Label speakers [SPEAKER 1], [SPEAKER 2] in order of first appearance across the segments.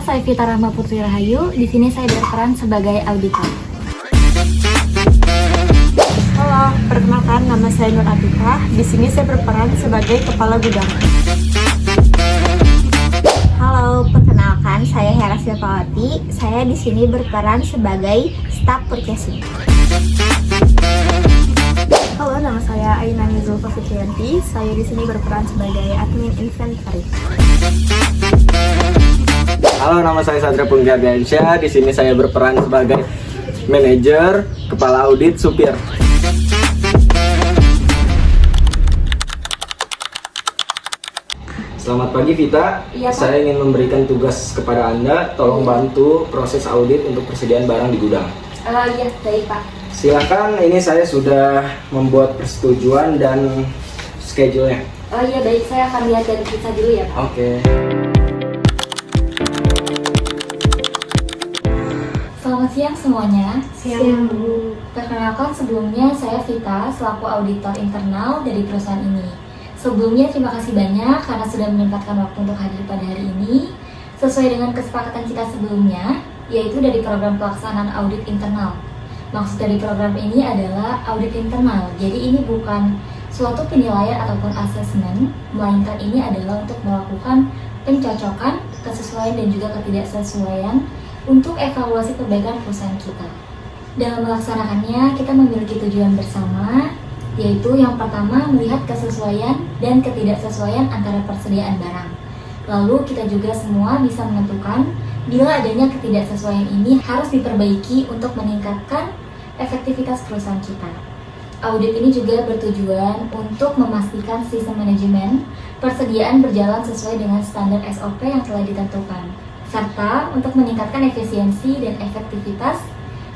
[SPEAKER 1] saya Vita Rahma Putri Rahayu. Di sini saya berperan sebagai auditor.
[SPEAKER 2] Halo, perkenalkan nama saya Nur Atika. Di sini saya berperan sebagai kepala gudang.
[SPEAKER 3] Halo, perkenalkan saya Hera Silpawati. Saya di sini berperan sebagai staf purchasing.
[SPEAKER 2] Halo, nama saya Aina Nizulfa Fitrianti. Saya di sini berperan sebagai admin inventory.
[SPEAKER 4] Halo, nama saya Satria Punggardiansyah. Di sini saya berperan sebagai manajer, kepala audit, supir. Selamat pagi Vita.
[SPEAKER 1] Iya, Pak.
[SPEAKER 4] Saya ingin memberikan tugas kepada Anda. Tolong bantu proses audit untuk persediaan barang di gudang.
[SPEAKER 1] Iya, baik Pak.
[SPEAKER 4] Silakan, ini saya sudah membuat persetujuan dan schedule-nya.
[SPEAKER 1] Iya baik, saya akan lihat dari kita dulu ya Pak.
[SPEAKER 4] Oke.
[SPEAKER 1] Selamat siang semuanya.
[SPEAKER 2] Siang, Bu.
[SPEAKER 1] Perkenalkan sebelumnya saya Vita selaku auditor internal dari perusahaan ini. Sebelumnya terima kasih banyak karena sudah menyempatkan waktu untuk hadir pada hari ini. Sesuai dengan kesepakatan kita sebelumnya, yaitu dari program pelaksanaan audit internal. Maksud dari program ini adalah audit internal. Jadi ini bukan suatu penilaian ataupun asesmen, melainkan ini adalah untuk melakukan pencocokan, kesesuaian dan juga ketidaksesuaian untuk evaluasi perbaikan perusahaan kita. Dalam melaksanakannya, kita memiliki tujuan bersama, yaitu yang pertama melihat kesesuaian dan ketidaksesuaian antara persediaan barang. Lalu kita juga semua bisa menentukan bila adanya ketidaksesuaian ini harus diperbaiki untuk meningkatkan efektivitas perusahaan kita. Audit ini juga bertujuan untuk memastikan sistem manajemen persediaan berjalan sesuai dengan standar SOP yang telah ditentukan, serta untuk meningkatkan efisiensi dan efektivitas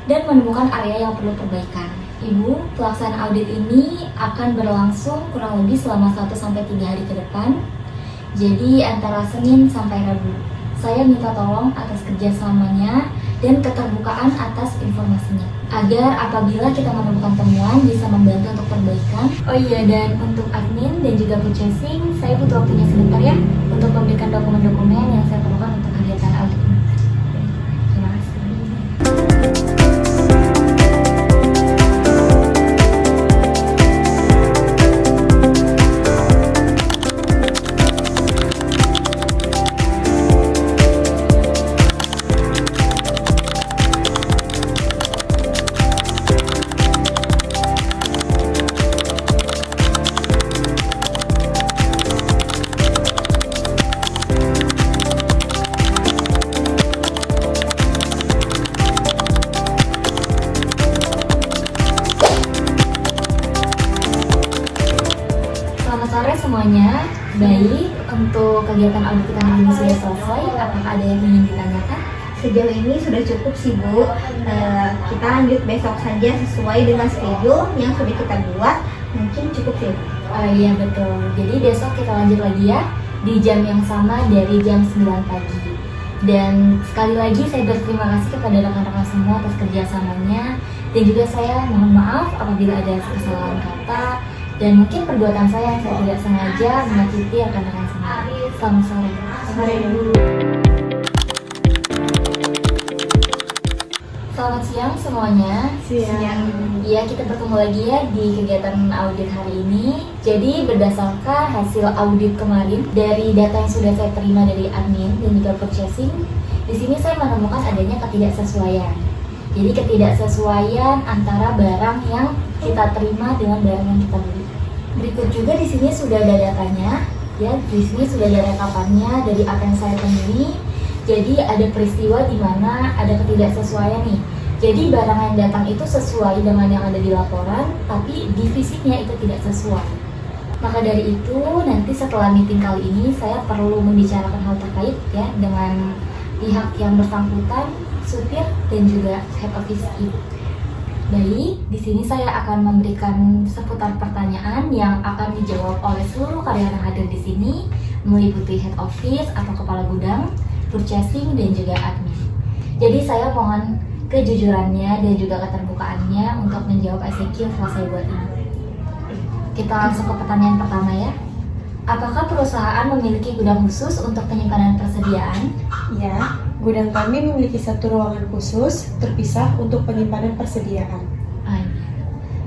[SPEAKER 1] dan menemukan area yang perlu perbaikan. Ibu, pelaksanaan audit ini akan berlangsung kurang lebih selama 1-3 hari ke depan. Jadi antara Senin sampai Rabu. Saya minta tolong atas kerjasamanya dan keterbukaan atas informasinya, agar apabila kita menemukan temuan bisa membantu untuk perbaikan. Oh iya, dan untuk admin dan juga purchasing, saya butuh waktunya sebentar ya untuk memberikan dokumen-dokumen yang saya perlukan untuk kegiatan audit ini. Terima kasih. Selamat sore semuanya. Baik, untuk kegiatan audit kita hari ini sudah selesai. Apakah ada yang ingin ditanyakan?
[SPEAKER 3] Sejauh ini sudah cukup sih, Bu. Kita lanjut besok saja sesuai dengan schedule yang sudah kita buat. Mungkin cukup sih, Bu.
[SPEAKER 1] Iya betul. Jadi besok kita lanjut lagi ya di jam yang sama dari jam 9 pagi. Dan sekali lagi saya berterima kasih kepada rekan-rekan semua atas kerjasamanya. Dan juga saya mohon maaf apabila ada kesalahan kata dan mungkin perbuatan saya yang saya tidak sengaja menyakiti rekan-rekan semua. Selamat sore.
[SPEAKER 2] Sore, Bu.
[SPEAKER 1] Selamat siang semuanya.
[SPEAKER 2] Siang.
[SPEAKER 1] Iya, kita bertemu lagi ya di kegiatan audit hari ini. Jadi berdasarkan hasil audit kemarin dari data yang sudah saya terima dari admin dan juga purchasing, di sini saya menemukan adanya ketidaksesuaian. Jadi ketidaksesuaian antara barang yang kita terima dengan barang yang kita beli. Berikut juga di sini sudah ada datanya, ya. Di sini sudah ada rekapannya dari apa yang saya temui. Jadi ada peristiwa di mana ada ketidaksesuaian nih. Jadi barang yang datang itu sesuai dengan yang ada di laporan, tapi divisinya itu tidak sesuai. Maka dari itu nanti setelah meeting kali ini saya perlu membicarakan hal terkait ya dengan pihak yang bersangkutan, supir dan juga head office itu. Baik, di sini saya akan memberikan seputar pertanyaan yang akan dijawab oleh seluruh karyawan yang hadir di sini, meliputi head office atau kepala gudang, purchasing dan juga admin. Jadi saya mohon kejujurannya dan juga keterbukaannya untuk menjawab ICQ yang telah saya buat ini. Kita langsung ke pertanyaan pertama ya. Apakah perusahaan memiliki gudang khusus untuk penyimpanan persediaan?
[SPEAKER 2] Ya,
[SPEAKER 5] Gudang kami memiliki satu ruangan khusus terpisah untuk penyimpanan persediaan.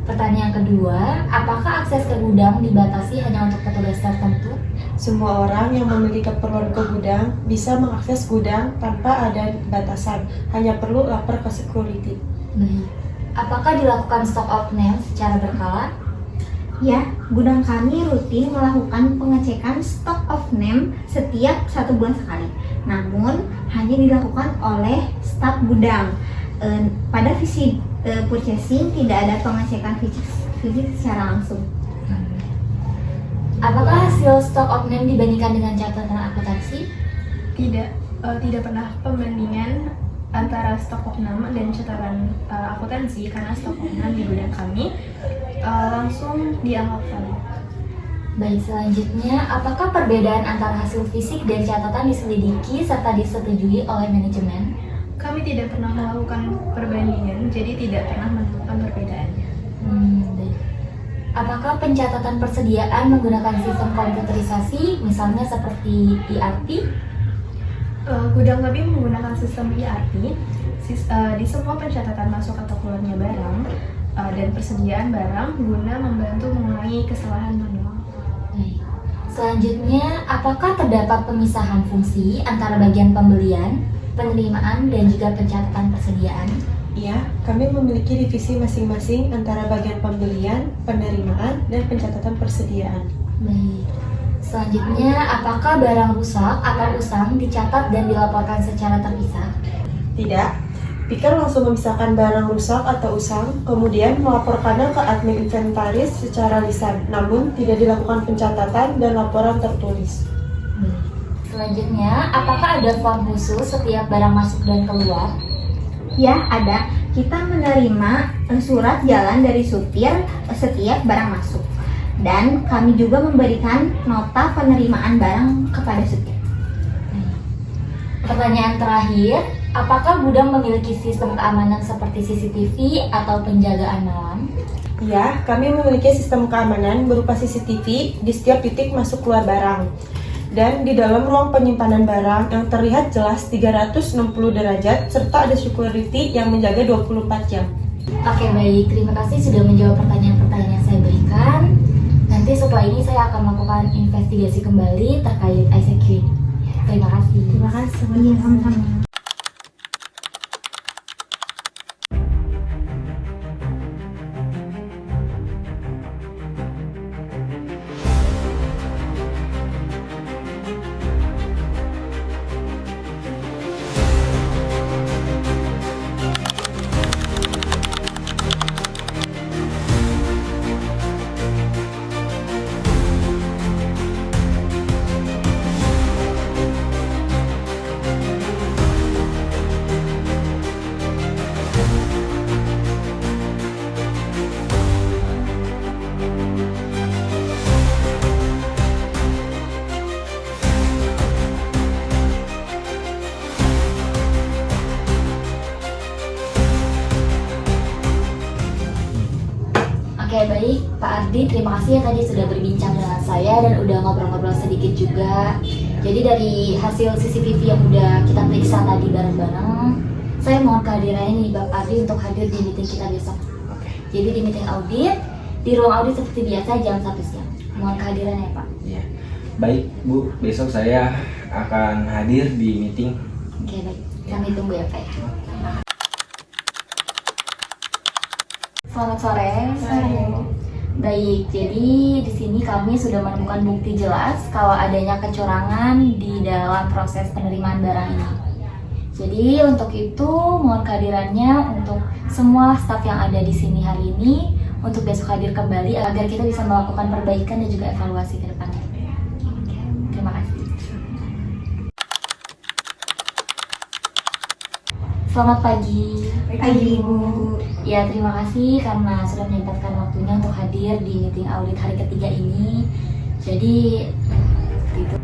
[SPEAKER 1] Pertanyaan kedua, apakah akses ke gudang dibatasi hanya untuk petugas tertentu?
[SPEAKER 5] Semua orang yang memiliki keperluan ke gudang bisa mengakses gudang tanpa ada batasan, hanya perlu lapor ke security.
[SPEAKER 1] Baik. Apakah dilakukan stock of name secara berkala?
[SPEAKER 3] Ya, gudang kami rutin melakukan pengecekan stock of name setiap 1 bulan sekali. Namun, hanya dilakukan oleh staf gudang. Pada visi purchasing tidak ada pengecekan fisik secara langsung.
[SPEAKER 1] Apakah hasil stock of name dibandingkan dengan catatan akuntansi?
[SPEAKER 2] Tidak pernah pembandingan antara stok of nama dan catatan akuntansi karena stok of nama di gudang kami langsung dianggap valid.
[SPEAKER 1] Baik, selanjutnya, apakah perbedaan antara hasil fisik dan catatan diselidiki serta disetujui oleh manajemen?
[SPEAKER 2] Kami tidak pernah melakukan perbandingan, jadi tidak pernah menemukan perbedaannya.
[SPEAKER 1] Baik. Apakah pencatatan persediaan menggunakan sistem komputerisasi, misalnya seperti ERP?
[SPEAKER 2] Gudang kami menggunakan sistem ERP. Di semua pencatatan masuk atau keluarnya barang dan persediaan barang guna membantu mengurangi kesalahan manual.
[SPEAKER 1] Baik. Selanjutnya, apakah terdapat pemisahan fungsi antara bagian pembelian, penerimaan, dan juga pencatatan persediaan?
[SPEAKER 5] Ya, kami memiliki divisi masing-masing antara bagian pembelian, penerimaan, dan pencatatan persediaan.
[SPEAKER 1] Baik. Selanjutnya, apakah barang rusak atau usang dicatat dan dilaporkan secara terpisah?
[SPEAKER 5] Tidak. Piker langsung memisahkan barang rusak atau usang, kemudian melaporkannya ke admin inventaris secara lisan, namun tidak dilakukan pencatatan dan laporan tertulis.
[SPEAKER 1] Selanjutnya, apakah ada form khusus setiap barang masuk dan keluar?
[SPEAKER 3] Ya, ada. Kita menerima surat jalan dari supir setiap barang masuk. Dan kami juga memberikan nota penerimaan barang kepada supir.
[SPEAKER 1] Pertanyaan terakhir, apakah gudang memiliki sistem keamanan seperti CCTV atau penjagaan malam?
[SPEAKER 5] Ya, kami memiliki sistem keamanan berupa CCTV di setiap titik masuk keluar barang. Dan di dalam ruang penyimpanan barang yang terlihat jelas 360 derajat serta ada security yang menjaga 24 jam.
[SPEAKER 1] Oke, baik. Terima kasih sudah menjawab pertanyaan-pertanyaan yang saya berikan. Nanti setelah ini saya akan melakukan investigasi kembali terkait ICQ. Terima kasih.
[SPEAKER 3] Terima kasih. Iya, sama-sama.
[SPEAKER 1] Oke, baik Pak Ardi, terima kasih ya tadi sudah berbincang dengan saya dan udah ngobrol-ngobrol sedikit juga. Jadi dari hasil CCTV yang udah kita periksa tadi bareng-bareng, saya mohon kehadirannya nih Bapak Ardi untuk hadir di meeting kita besok. Jadi di meeting audit, di ruang audit seperti biasa jam 1 siang. Mohon kehadirannya Pak.
[SPEAKER 4] Ya. Baik Bu, besok saya akan hadir di meeting.
[SPEAKER 1] Oke, baik. Kami tunggu ya Pak. Selamat sore. Baik, jadi di sini kami sudah menemukan bukti jelas kalau adanya kecurangan di dalam proses penerimaan barang ini. Jadi untuk itu mohon kehadirannya untuk semua staf yang ada di sini hari ini untuk besok hadir kembali agar kita bisa melakukan perbaikan dan juga evaluasi ke depannya. Terima kasih. Selamat pagi.
[SPEAKER 3] Pagi, Ibu.
[SPEAKER 1] Ya, terima kasih karena sudah menyempatkan waktunya untuk hadir di meeting audit hari ketiga ini. Jadi, seperti itu.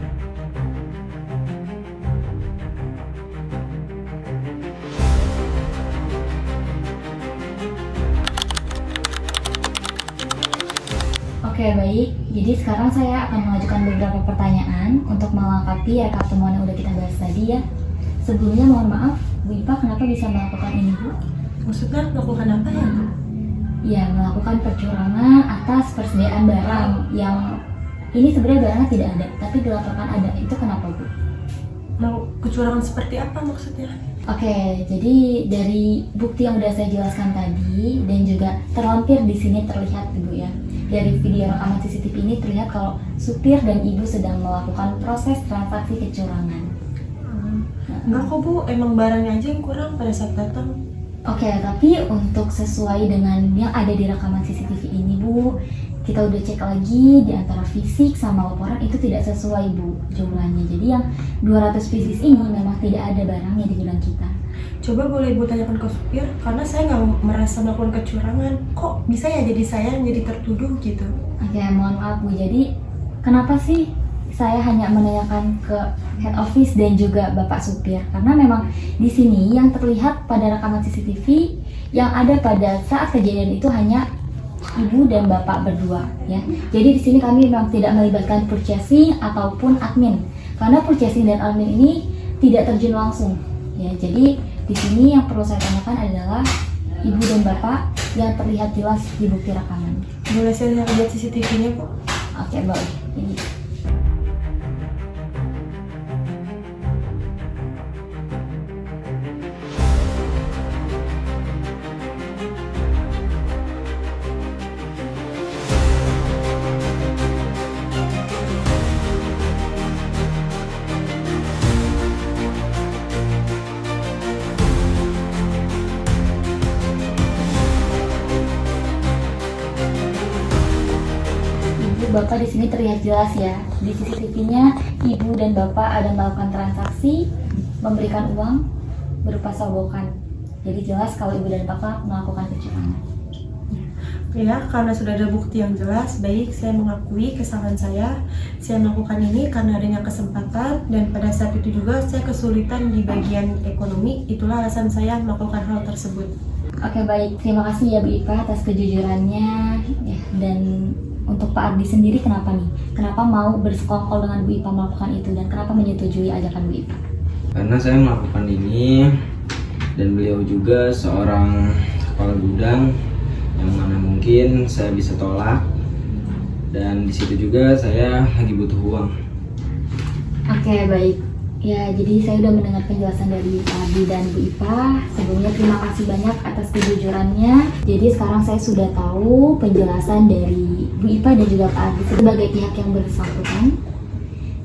[SPEAKER 1] Oke, baik. Jadi sekarang saya akan mengajukan beberapa pertanyaan untuk melengkapi rekap temuan yang udah kita bahas tadi ya. Sebelumnya mohon maaf, Bu Ipa kenapa bisa melakukan ini, Bu?
[SPEAKER 5] Maksudnya melakukan apa ya?
[SPEAKER 1] Ya, melakukan percurangan atas persediaan barang yang ini sebenarnya barangnya tidak ada, tapi dilaporkan ada. Itu kenapa, Bu?
[SPEAKER 5] Mau kecurangan seperti apa maksudnya?
[SPEAKER 1] Oke, jadi dari bukti yang udah saya jelaskan tadi dan juga terlampir di sini terlihat, Ibu ya. Dari video rekaman CCTV ini terlihat kalau supir dan ibu sedang melakukan proses transaksi kecurangan.
[SPEAKER 5] Enggak kok Bu, emang barangnya aja yang kurang pada saat datang.
[SPEAKER 1] Oke, tapi untuk sesuai dengan yang ada di rekaman CCTV ini, Bu, kita udah cek lagi di antara fisik sama laporan itu tidak sesuai, Bu, jumlahnya. Jadi yang 200 pieces ini memang tidak ada barangnya di gudang kita.
[SPEAKER 5] Coba boleh Ibu tanyakan ke supir, karena saya nggak merasa melakukan kecurangan. Kok bisa ya jadi saya yang jadi tertuduh gitu?
[SPEAKER 1] Oke, mohon maaf, Bu. Jadi kenapa sih saya hanya menanyakan ke head office dan juga Bapak supir? Karena memang di sini yang terlihat pada rekaman CCTV yang ada pada saat kejadian itu hanya Ibu dan Bapak berdua, ya. Jadi di sini kami memang tidak melibatkan purchasing ataupun admin, karena purchasing dan admin ini tidak terjun langsung, ya. Jadi di sini yang perlu saya tanyakan adalah Ibu dan Bapak yang terlihat jelas di bukti rekaman.
[SPEAKER 5] Boleh saya lihat CCTV-nya Bu?
[SPEAKER 1] Oke, boleh. Ini. Bapak di sini terlihat jelas ya. Di CCTV-nya Ibu dan Bapak ada melakukan transaksi memberikan uang berupa sogokan. Jadi jelas kalau Ibu dan Bapak melakukan kecurangan.
[SPEAKER 5] Ya, karena sudah ada bukti yang jelas, baik saya mengakui kesalahan saya. Saya melakukan ini karena adanya kesempatan dan pada saat itu juga saya kesulitan di bagian ekonomi. Itulah alasan saya melakukan hal tersebut.
[SPEAKER 1] Oke, baik. Terima kasih ya Bu Ipa atas kejujurannya ya. Dan untuk Pak Ardi sendiri kenapa nih? Kenapa mau bersekongkol dengan Bu Ipa melakukan itu dan kenapa menyetujui ajakan Bu Ipa?
[SPEAKER 4] Karena saya melakukan ini dan beliau juga seorang kepala gudang yang mana mungkin saya bisa tolak, dan di situ juga saya lagi butuh uang.
[SPEAKER 1] Oke, baik. Ya, jadi saya udah mendengar penjelasan dari Pak Ardi dan Bu Ipa. Sebelumnya terima kasih banyak atas kejujurannya. Jadi sekarang saya sudah tahu penjelasan dari Bu Ipa dan juga Pak Ardi sebagai pihak yang bersangkutan.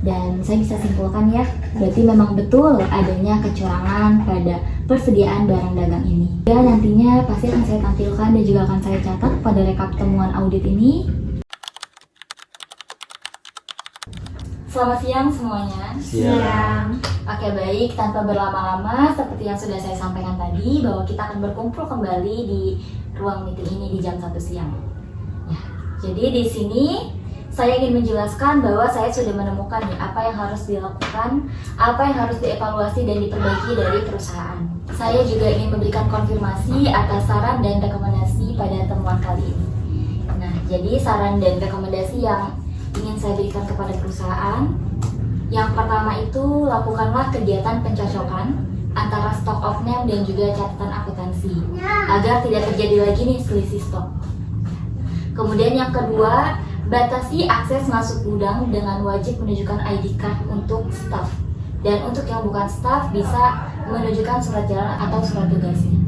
[SPEAKER 1] Dan saya bisa simpulkan ya, berarti memang betul adanya kecurangan pada persediaan barang dagang ini. Ya, nantinya pasti akan saya tampilkan dan juga akan saya catat pada rekap temuan audit ini. Selamat siang semuanya.
[SPEAKER 4] Siang.
[SPEAKER 1] Oke, baik, tanpa berlama-lama seperti yang sudah saya sampaikan tadi bahwa kita akan berkumpul kembali di ruang meeting ini di jam 1 siang. Ya, jadi di sini saya ingin menjelaskan bahwa saya sudah menemukan nih apa yang harus dilakukan, apa yang harus dievaluasi dan diperbaiki dari perusahaan. Saya juga ingin memberikan konfirmasi atas saran dan rekomendasi pada temuan kali ini. Nah, jadi saran dan rekomendasi yang ingin saya berikan kepada perusahaan, yang pertama itu lakukanlah kegiatan pencocokan antara stock of name dan juga catatan akuntansi agar tidak terjadi lagi nih selisih stok. Kemudian yang kedua, batasi akses masuk gudang dengan wajib menunjukkan ID card untuk staff, dan untuk yang bukan staff bisa menunjukkan surat jalan atau surat tugasnya.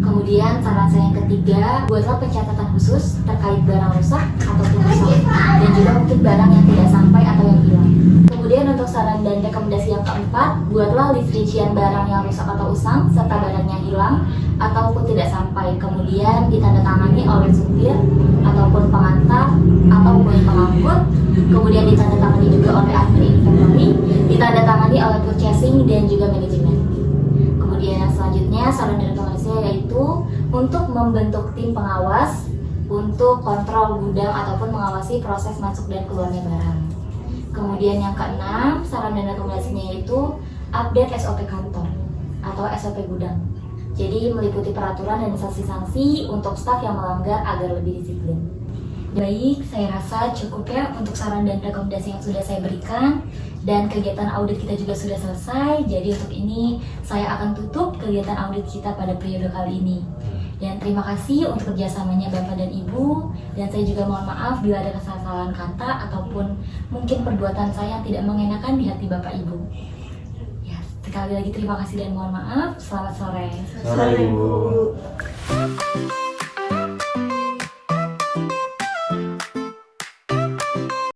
[SPEAKER 1] Kemudian saran saya yang ketiga, buatlah pencatatan khusus terkait barang rusak ataupun rusak, dan juga mungkin barang yang tidak sampai atau yang hilang. Kemudian untuk saran dan rekomendasi yang keempat, buatlah list rincian barang yang rusak atau usang serta barangnya hilang ataupun tidak sampai. Kemudian ditandatangani oleh supir ataupun pengantar ataupun pengangkut. Kemudian ditandatangani juga oleh admin inventory, ditandatangani oleh purchasing dan juga manajemen. Kemudian yang selanjutnya saran dan rekomendasinya yaitu untuk membentuk tim pengawas untuk kontrol gudang ataupun mengawasi proses masuk dan keluarnya barang. Kemudian yang keenam, saran dan rekomendasinya yaitu update SOP kantor atau SOP gudang. Jadi meliputi peraturan dan sanksi-sanksi untuk staf yang melanggar agar lebih disiplin. Baik, saya rasa cukup ya untuk saran dan rekomendasi yang sudah saya berikan. Dan kegiatan audit kita juga sudah selesai. Jadi untuk ini saya akan tutup kegiatan audit kita pada periode kali ini. Dan terima kasih untuk kerjasamanya Bapak dan Ibu. Dan saya juga mohon maaf bila ada kesalahan kata ataupun mungkin perbuatan saya yang tidak mengenakan di hati Bapak Ibu. Ya, sekali lagi terima kasih dan mohon maaf. Selamat sore.
[SPEAKER 4] Sore, Ibu.